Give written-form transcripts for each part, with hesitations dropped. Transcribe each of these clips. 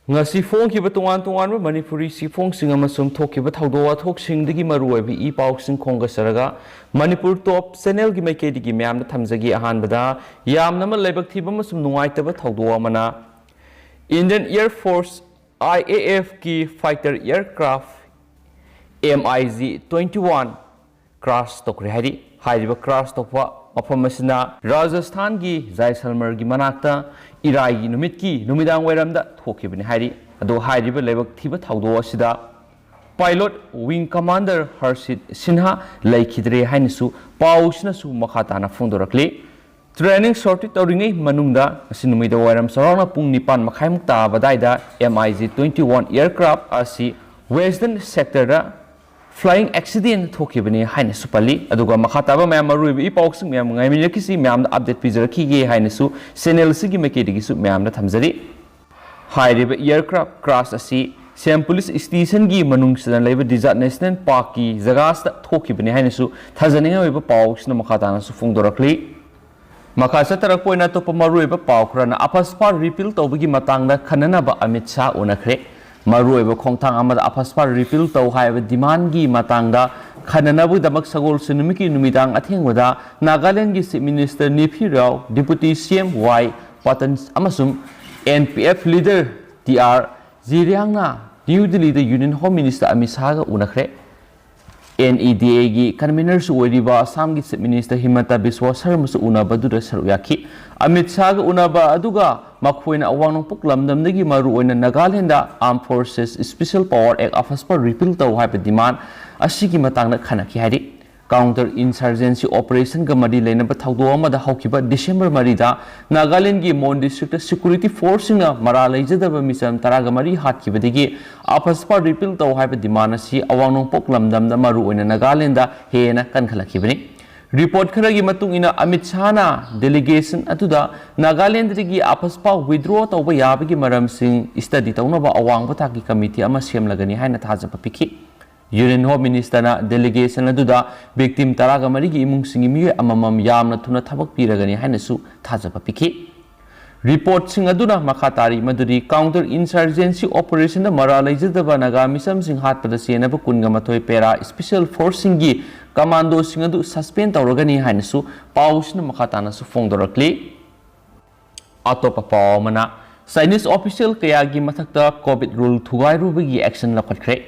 ngasi phongkiba tongan tongan Manipuri sifongsinga masum thokiba thawdo wathoksingi maruoibi I pausing khonga saraga Manipur top channel gi maike digi myamna thamjagi ahanbada yamna ma lebak thiba masum nungaitaba thawdo amana Indian Air Force IAF ki fighter aircraft MiG-21 crash Toukhre hariba crash tokwa mafam asina Rajasthan gi Jaisalmer gi manakta Irai gi numit ki numidang wairamda thokibani hari ado hariba lebak thiba thawdo asida pilot wing commander Harshit Sinha laikhidre hainisu pausna su makhatana phongdorakli training sorti tawringai manungda asinumida wairam sarana pung nipan makhaimuk ta badaida MiG-21 aircraft asi western sector da flying accident thokibani hainisu pali aduga makhataba mayam maruibi ipausing mayam ngaimina kisi mayam update pizaraki ge hainisu channel sigi mekedi su mayam na thamjari hairiba aircraft crash asi Siam police station gi manung sidan leba desert national park ki jagas ta thokibani hainisu thajaninga oiba pausna makhatana su phongdorakli makasa tarak poina to pamaruiba paukrana apaspar repeal tawbigi matangda khananaba Amit Shah unakhre maruiba khongthang amada apaspar repeal taw haiba demand gi matangda khananabu damak sagol sinumiki numidang athengwada Nagaland gi chief minister Nipi Rao deputy CM Y Patan amasum NPF leader TR Ziriangna New Delhi the Union Home Minister Amit Shah ga unakhre NEDA gi convener su oiriba Assam gi chief minister Himanta Biswa Sarma su unaba du saru yakhi Amit Shah ga unaba aduga makhoina awang puk lamdamdagi maru oina Nagaland Armed Forces Special Power Act afaspa repeal taw haiba demand asigi matangna khanaki hari counter insurgency operation ga mari leinaba thawdo amada haukiba December marida Nagaland gi Mon district security force na mara leijadaba misam taraga mari hatkibadigi afaspa repeal taw haiba demand asi awang pok lamdamda maru oina Nagaland da hena kankhalakibani report kharagi matung ina Amit Shah na delegation atuda Nagaland gi afaspa withdraw tawba yabagi maram sing study tawnaba awang bathaki committee ama semlagani haina thajaba pikhi Union Home Minister na delegation aduda victim taraga marigi imung singi miye amamam yamna thuna thabak piragani hainasu thajaba pikhi report sing aduna makhatari maduri counter insurgency operation da mara leijadaba naga misam sing hatpada senaba kunga mathoi pera special force singi commando sing adu suspend tawragani hainasu pausna makhatana su phongdorakli atopa pawmana Chinese official kayagi mathakta covid rule thugairubagi action lakhatkre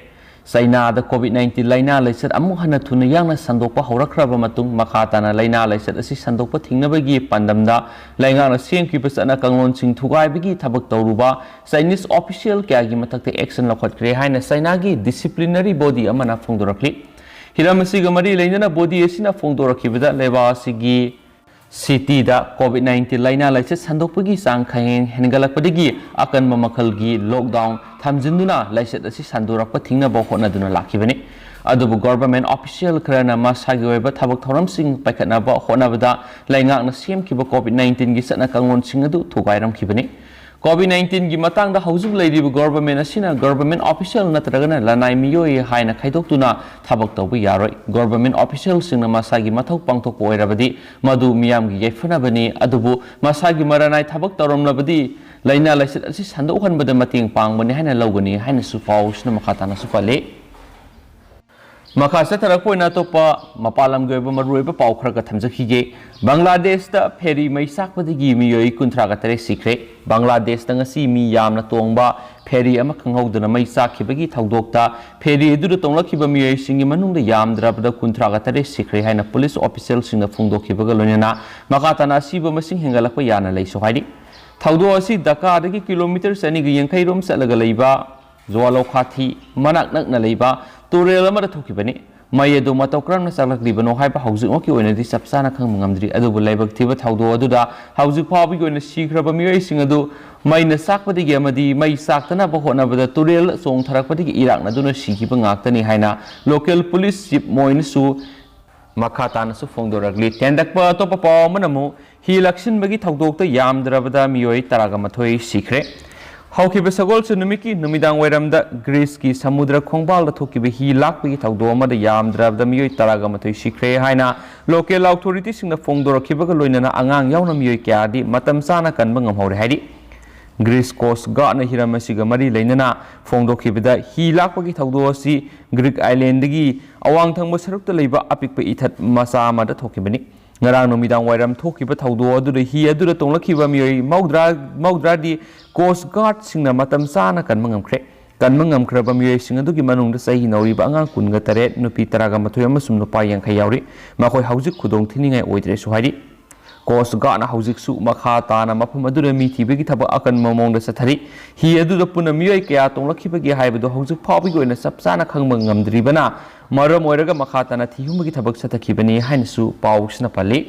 China da COVID-19 laina laisat amuk hana thuna yangna sandokpa horakraba matung makhatana laina laisat asi sandokpa thingnabagi pandamda laingana sengkriba sana kanglon sing thugaibagi thabak tawruba Chinese official kyagi mathakta action lakhatkre haina China gi disciplinary body amana phongdorakli hiramasiga mari lainana body asina phongdorakibada leba asigi city da COVID-19 laina laisat sandokpagi sang khain hengalakpadagi akan mamakhalgi lockdown thamjinduna laisat asi sandorakpa thingnaba honaduna lakhibani adubu government official kharana masagi oiba thabak thoram sing paikhatnaba honabada laingakna semkiba COVID-19 gi satna kangon sing adu thugairam khibani COVID-19 gi matangda haujuk leiriba government asina government official natragana lanai miyoi haina khaidoktuna thabak tawbu yaroi government official singna masagi mathau pangthokpa oirabadi madu miyam gi yaifanabani adubu masagi maranai thabak tawramlabadi laina laisat asi sandokhanbada mating pangbani haina lawgani haina su pausna makhatana su pale Makasa tarakpoina topa mapalam goiba maruiba pau kharaga thamjakhige Bangladesh da pheri mai sakpadagi miyoi kunthraga tare sikre Bangladesh da ngasi mi yamna tongba pheri ama khanghaudana mai sakhibagi thawdokta pheri edu tonglakhiba miyoi singi manungda yamdrabda kunthraga tare sikre haina police official singna phungdokhibaga loinana makatana siba masing hengalakpa yana leiso haidi thawdo asi Dhaka dagi kilometer sani gi yankai rom salaga leiba Zwalo khathi manak nakna leiba Turel amada thokibani mai adu matokram na salakdibano haiba haujik oki oina di sapsana khang ngamdri adu laibak thiba thawdo aduda haujik phabi oina sikraba miyoi sing adu mai na sakpadi ge amadi mai saktana ba hona bada turel song tharakpadi ge irak na duna sikiba ngaktani haina local police chief moinsu makhatana su phongdoragli tendakpa topa pawmanamu hi lakshin bagi thawdokta yamdrabada miyoi taraga mathoi sikre Haukiba sagol su numiki numidang wairamda Greece ki samudra khongbal da thokiba hi lakpagi thawdo amada yamdrabda miyoi taraga mathoi sikre haina local authority singna phongdorakhibaga loinana angang yauna miyoi kyadi matam sana kanba ngamhore haidi Greece Coast Guard hiram asiga mari leinana fongdokhibada hi lakpagi thawdo asi Greek island gi awang thangba sarukta leiba apikpa ithat masa amada thokibani ngarang nomidang wairam thokiba thawdo adu hi adu tonglakhiba mioi maudra di Coast Guard singna matam sana kan mangamkhre kan mangamkhraba mioi sing adu gi manungda sahi nauriba angang kunga tare nupi taraga mathoi amasum nupa yankhai yauri makhoi haujik khudong thiningai oidre suhari Coast Guard na haujik su makha tana mafam adu mi thibagi thaba akan mamong da sathari hi adu da puna mioi kya tonglakhiba haibado haujik phabi goina sapsana khangma ngamdribana maram oiraga makha tana thihumagi thabak sathakibani hainsu pausna pali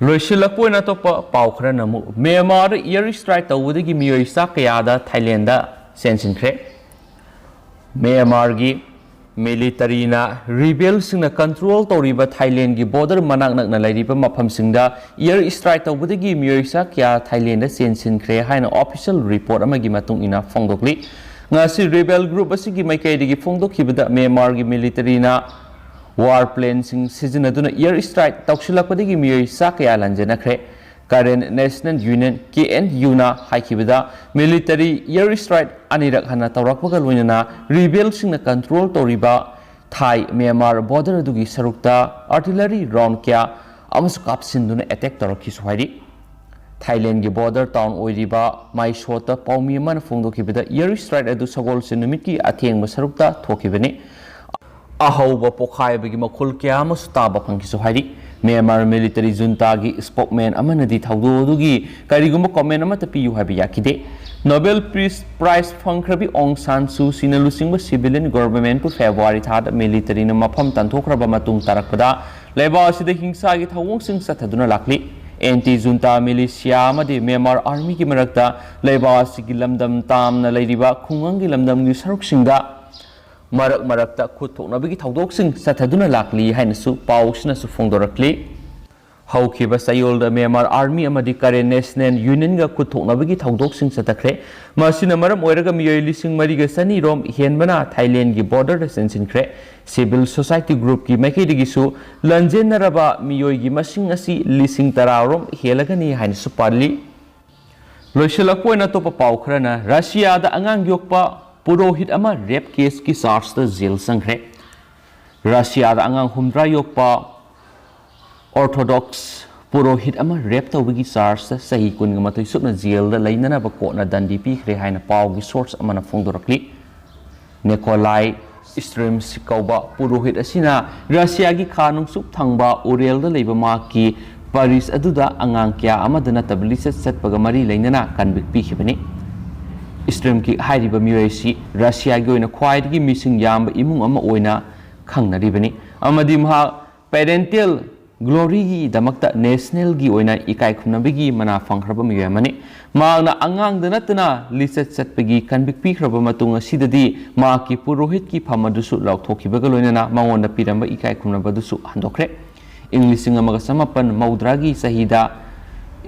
loisilakpoina topa paukhra namu Myanmar air strike tawudagi mioi sa kya da Thailand da sensinkre Myanmar gi military na rebels sing na control toriba Thailand gi border manak nak na lairiba mafam singda air strike tawudagi mioi sa kya Thailand da sensinkre haina official report amagi matung ina fongdokli ngasi rebel group asigi maikai digi fongdokhibada Myanmar gi military na warplane sing sizinaduna air strike tawsilakpadagi mioi sa kya lanjanakre Karen National Union KNU na haikibada military air strike anirak hana tawrakpaga loinana rebel sing na control toriba Thai Myanmar border adugi sarukta artillery round kya amasu kapsinduna attack tarakhi suhairi Thailand gi border town oiriba Maishota paumi man fongdokhibada air strike adu sagol sinumiki athengba sarukta thokibani ahauba pokhaiba gi makhul kya amasu taba phangki suhairi Myanmar military junta gi spokesman amanadi thawdo dugi karigumba comment amata piyu habi yakide Nobel Peace Prize phangkhrabi Aung San Suu Kyi na lusingba civilian government pu February thad military na mafam tanthokraba matung tarakpada leba asida hingsa gi thawong sing sathaduna lakli anti junta militia amadi Myanmar army gi marakta leba asigi lamdam tam na leiriba khungang gi lamdam gi saruk singda marakta khuthoknabagi thawdok sing sathaduna lakli hainasu pausna su fongdorakli haukiba sayolda Myanmar army amadi Karen National Union ga khuthoknabagi thawdok sing satakre masina maram oiraga miyoi lising mariga sani rom henbana Thailand gi border da sensinkre civil society group ki maikidigi su lanjenaraba miyoi gi masing asi lising tararom helagani hainasu parli loisilakpoina topa paukhrana Russia da angang yokpa Purohit ama rape case ki charge da jail sangre Russia da angang humdra yokpa Orthodox Purohit ama rape tawigi charge da sahi kun ngamatoi sukna jail da lainana ba ko na dandi pi khre haina paw gi source amana fongdorakli Nikolai Streams kauba Purohit asina Russia gi khanung sup thangba Urel da leiba ma ki Paris aduda angang kya amadana tablisat satpaga mari lainana kanbik pi khibani Stream ki hairiba miyoisi Russia gi oina khwaidagi missing yamba imung ama oina khangnaribani amadi maha parental glory gi damakta national gi oina ikai khumnabigi mana phangkhraba miyamani maagna angang da natna lisat satpagi kanbik pikhraba matung asidadi ma ki purohit ki phamadusu laukthokhibaga loinana mangonda piramba ikai khumnabadusu handokre Englishing amaga samapan maudragi sahida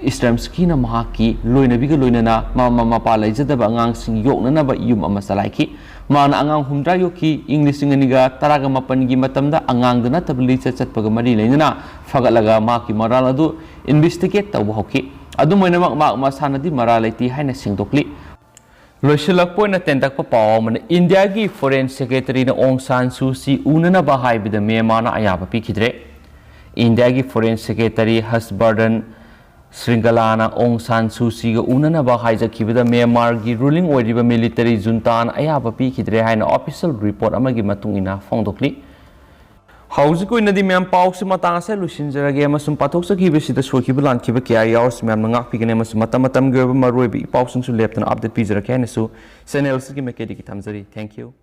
Islamski na mahaki loina biga loina na mama mapa laijada ba angang sing yok na ba yum ama salaiki mana angang humdra yoki Englishinga niga taraga mapan gi matamda angang dana tabli chat paga mari leina na fagalaga maki maral adu investigate taw hoki adu moina mak masanadi maralaiti haina singdokli loisilak poina tendak pa paw man India gi foreign secretary na Aung San Suu Kyi unana ba haibida Myanmar na ayaba pikidre India gi foreign secretary Hashbardhan Sringalana Aung San Suu Kyi ga unana ba haijakibada Myanmar gi ruling oiriba military junta na ayaba pikidre haina official report amagi matung ina fongdokli hauji ko inadi myam pawse matang ase lusinjarage amasum pathoksakiba sida sokiba lankiba kya yaurs myam ngak pigane amasum matam ge maroi bi pawsung su leptana update pizarake haina su channel sigi mekedi ki thamjari thank you